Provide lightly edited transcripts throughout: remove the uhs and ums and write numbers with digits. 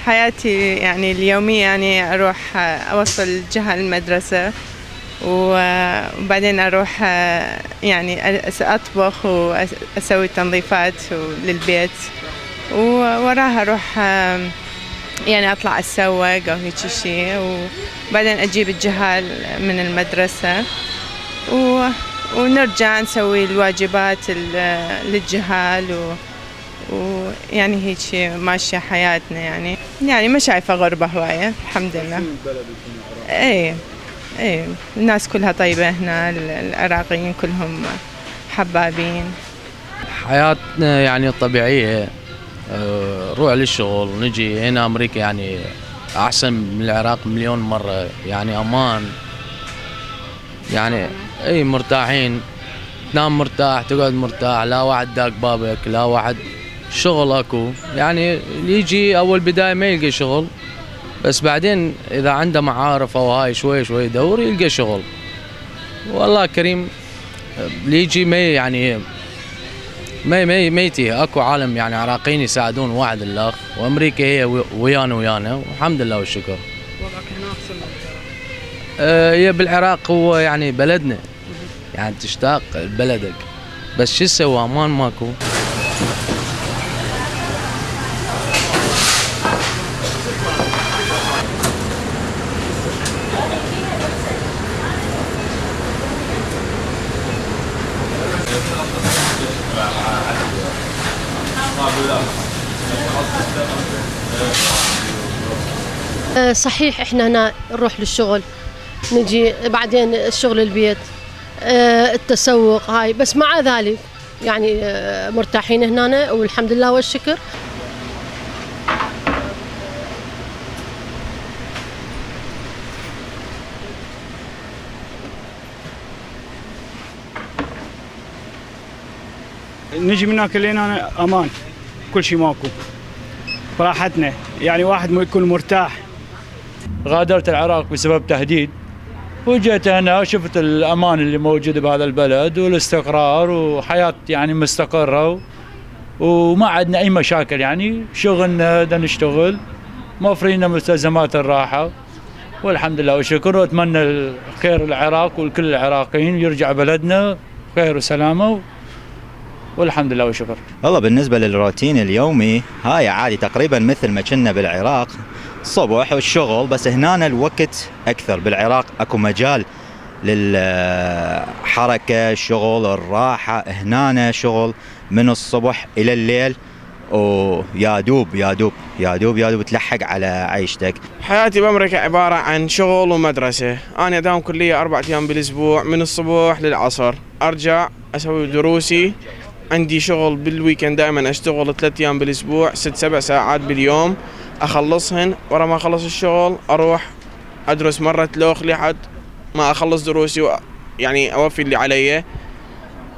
حياتي يعني اليومية يعني أروح أوصل الجهة المدرسة، وبعدين أروح يعني أطبخ وأسوي تنظيفات للبيت، ووراها أروح يعني أطلع أتسوق أو هيك شيء، وبعدين أجيب الجهال من المدرسة ونرجع نسوي الواجبات للجهال ويعني هيك ماشية حياتنا يعني ما شايفة غربة هواية الحمد لله. ايه الناس كلها طيبة هنا، العراقيين كلهم حبابين. حياتنا يعني طبيعية، نروح للشغل نجي هنا. أمريكا يعني أحسن من العراق مليون مرة، يعني أمان، يعني أي مرتاحين، تنام مرتاح تقعد مرتاح، لا واحد داق بابك، لا واحد شغل اكو. يعني اللي يجي أول بداية ما يلقى شغل، بس بعدين إذا عنده معارف أو هاي شوي شوي يدور يلقى شغل. والله كريم، اللي يجي ما يعني ما يتيه. اكو عالم يعني عراقيين يساعدون واحد الاخ، وامريكا هي ويانا والحمد لله والشكر. وضعك هنا احسن من العراق؟ هي بالعراق هو يعني بلدنا، يعني تشتاق لبلدك، بس شو تسوي، امان ماكو. صحيح احنا هنا نروح للشغل، نجي بعدين الشغل البيت، التسوق هاي، بس مع ذلك يعني مرتاحين هنا والحمد لله والشكر. نجي من هناك لهنا امان، كل شيء ماكو، براحتنا، يعني واحد يكون مرتاح. غادرت العراق بسبب تهديد، وجيت هنا وشفت الأمان اللي موجود بهذا البلد والاستقرار وحياة يعني مستقرة، وما عندنا أي مشاكل، يعني شغلنا دا نشتغل، موفرين مستلزمات الراحة والحمد لله والشكر. وأتمنى خير العراق وكل العراقيين، يرجع بلدنا خير وسلامة والحمد لله والشكر. والله بالنسبة للروتين اليومي هاي عادي تقريبا مثل ما كنا بالعراق، الصبح والشغل، بس هنا الوقت أكثر. بالعراق أكو مجال للحركة، الشغل، الراحة. هنا شغل من الصبح إلى الليل، ويا دوب يا دوب يا دوب يا دوب تلحق على عيشتك. حياتي بأمريكا عبارة عن شغل ومدرسة. أنا أداوم كلية 4 أيام بالأسبوع، من الصبح للعصر، أرجع أسوي دروسي. عندي شغل بالويكند، دائما أشتغل 3 أيام بالأسبوع، 6-7 ساعات باليوم أخلصهن. ورا ما أخلص الشغل أروح أدرس مرة لوخ لحد ما أخلص دروسي يعني أوفي اللي علي.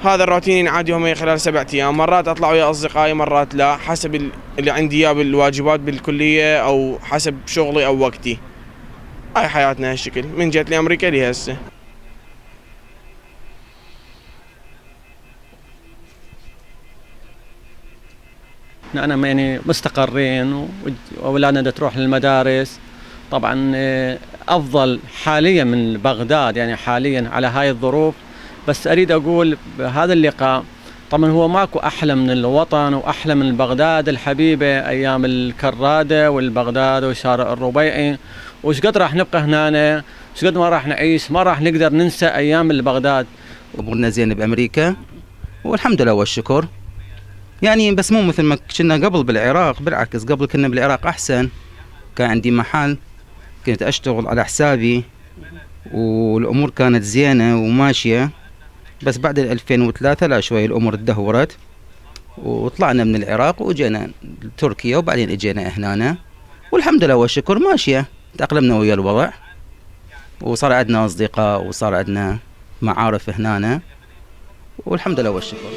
هذا الروتين عادي يومي خلال 7 أيام. مرات أطلع ويا أصدقائي، مرات لا، حسب اللي عندي إياه بالواجبات بالكلية أو حسب شغلي أو وقتي. هاي حياتنا هالشكل من جيت لأمريكا لهسه. أنا يعني مستقرين وأولادنا تروح للمدارس. طبعا أفضل حاليا من بغداد، يعني حاليا على هاي الظروف. بس أريد أقول بهذا اللقاء، طبعا هو ماكو أحلى من الوطن وأحلى من بغداد الحبيبة، أيام الكرادة والبغداد وشارع الربيعي. وش قد راح نبقى هنا، وش قد ما راح نعيش، ما راح نقدر ننسى أيام البغداد. أمورنا زين بأمريكا والحمد لله والشكر، يعني بس مو مثل ما كنا قبل بالعراق. بالعكس، قبل كنا بالعراق أحسن، كان عندي محل كنت أشتغل على حسابي والأمور كانت زينة وماشية. بس بعد 2003 لا شوي الأمور تدهورت، وطلعنا من العراق وجينا تركيا، وبعدين اجينا هنا والحمد لله والشكر ماشية. تأقلمنا ويا الوضع، وصار عندنا أصدقاء وصار عندنا معارف هنا والحمد لله والشكر.